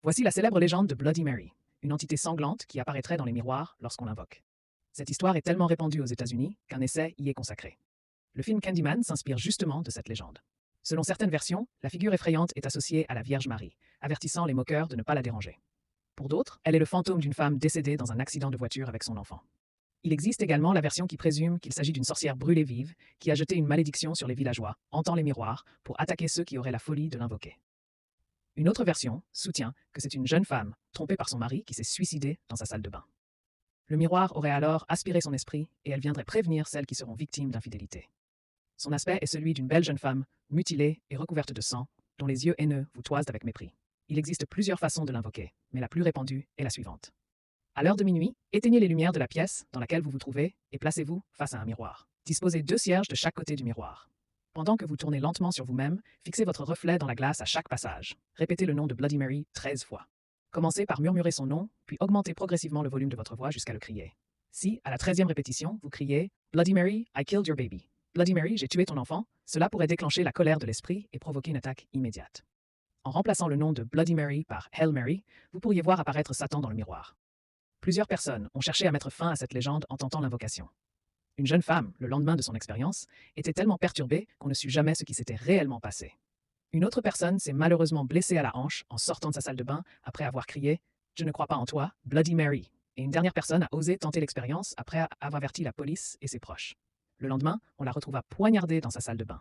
Voici la célèbre légende de Bloody Mary, une entité sanglante qui apparaîtrait dans les miroirs lorsqu'on l'invoque. Cette histoire est tellement répandue aux États-Unis qu'un essai y est consacré. Le film Candyman s'inspire justement de cette légende. Selon certaines versions, la figure effrayante est associée à la Vierge Marie, avertissant les moqueurs de ne pas la déranger. Pour d'autres, elle est le fantôme d'une femme décédée dans un accident de voiture avec son enfant. Il existe également la version qui présume qu'il s'agit d'une sorcière brûlée vive qui a jeté une malédiction sur les villageois, hantant les miroirs, pour attaquer ceux qui auraient la folie de l'invoquer. Une autre version soutient que c'est une jeune femme, trompée par son mari, qui s'est suicidée dans sa salle de bain. Le miroir aurait alors aspiré son esprit et elle viendrait prévenir celles qui seront victimes d'infidélité. Son aspect est celui d'une belle jeune femme, mutilée et recouverte de sang, dont les yeux haineux vous toisent avec mépris. Il existe plusieurs façons de l'invoquer, mais la plus répandue est la suivante. À l'heure de minuit, éteignez les lumières de la pièce dans laquelle vous vous trouvez et placez-vous face à un miroir. Disposez 2 cierges de chaque côté du miroir. Pendant que vous tournez lentement sur vous-même, fixez votre reflet dans la glace à chaque passage. Répétez le nom de Bloody Mary 13 fois. Commencez par murmurer son nom, puis augmentez progressivement le volume de votre voix jusqu'à le crier. Si, à la 13e répétition, vous criez « Bloody Mary, I killed your baby »,« Bloody Mary, j'ai tué ton enfant », cela pourrait déclencher la colère de l'esprit et provoquer une attaque immédiate. En remplaçant le nom de Bloody Mary par Hail Mary, vous pourriez voir apparaître Satan dans le miroir. Plusieurs personnes ont cherché à mettre fin à cette légende en tentant l'invocation. Une jeune femme, le lendemain de son expérience, était tellement perturbée qu'on ne sut jamais ce qui s'était réellement passé. Une autre personne s'est malheureusement blessée à la hanche en sortant de sa salle de bain après avoir crié « Je ne crois pas en toi, Bloody Mary ». Et une dernière personne a osé tenter l'expérience après avoir averti la police et ses proches. Le lendemain, on la retrouva poignardée dans sa salle de bain.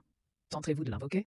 Tenterez-vous de l'invoquer?